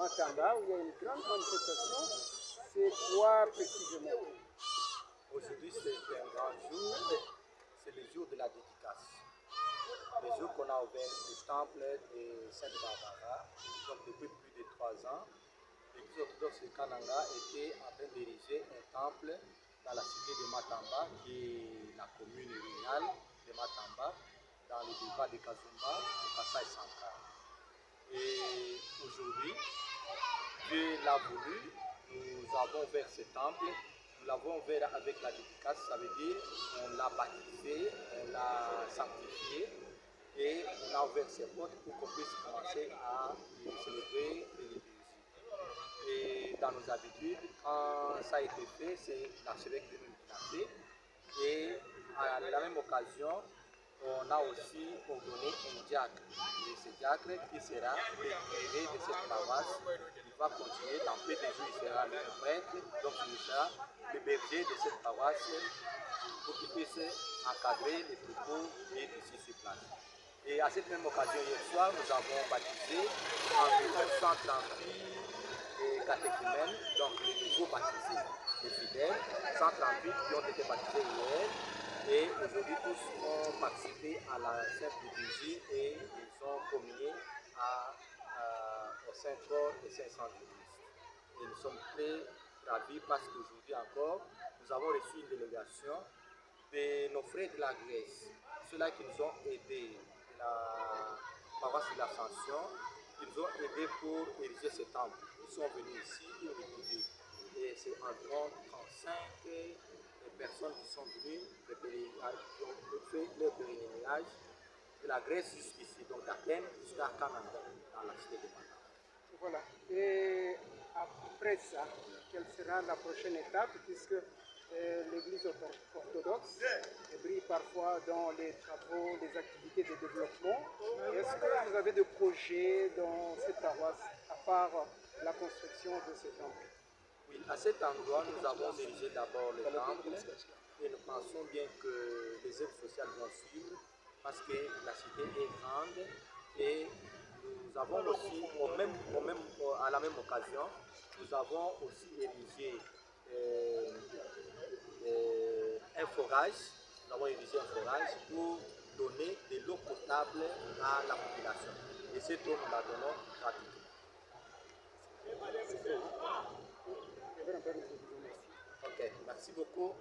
Matamba où il y a une grande manifestation. C'est quoi précisément? Aujourd'hui, c'est un grand jour. C'est le jour de la dédicace. Le jour qu'on a ouvert le temple de Sainte-Barbara, donc depuis plus de 3 ans. L'Église orthodoxe de Kananga était en train d'ériger un temple dans la cité de Matamba, qui est la commune rurale de Matamba, dans le débat de Kazumba, au Kasaï Central. Et aujourd'hui, Dieu l'a voulu, nous avons ouvert ce temple, nous l'avons ouvert avec la dédicace, ça veut dire on l'a baptisé, on l'a sanctifié et on a ouvert ses portes pour qu'on puisse commencer à célébrer les liturgies. Et dans nos habitudes, quand ça a été fait, c'est l'archevêque lui-même qui l'a fait. Et à la même occasion, on a aussi ordonné un diacre. Et ce diacre qui sera le curé de cette paroisse, il va continuer, dans peu de jours, il sera le prêtre, donc il sera le berger de cette paroisse pour qu'il puisse encadrer les troupeaux qui est ici sur place. Et à cette même occasion, hier soir, nous avons baptisé environ 138 catéchumènes, donc les nouveaux baptisés, les fidèles, 138 qui ont été baptisés hier. Et aujourd'hui, tous ont participé à la Sainte Liturgie et ils ont communié au Saint-Corps et Saint-Sang du Christ. Et nous sommes très ravis parce qu'aujourd'hui encore, nous avons reçu une délégation de nos frères de la Grèce, ceux-là qui nous ont aidés, de la paroisse de l'Ascension, qui nous ont aidés pour ériger ce temple. Ils sont venus ici, ils ont étudié. Et c'est environ 35 personnes qui sont venues, qui ont fait leur pèlerinage de la Grèce jusqu'ici, donc d'Athènes jusqu'à Kananga, dans la cité de Matamba. Voilà. Et après ça, quelle sera la prochaine étape, puisque l'Église orthodoxe brille parfois dans les travaux, les activités de développement. Est-ce que vous avez des projets dans cette paroisse, à part la construction de ce temple? Oui, à cet endroit, nous avons dirigé d'abord le temple et nous pensons bien que les œuvres sociales vont suivre parce que la cité est grande et nous avons aussi, à la même occasion, nous avons aussi érigé un forage, nous avons érigé un forage pour donner de l'eau potable à la population. Et cette eau, nous la donnons gratuitement. Ok, merci beaucoup.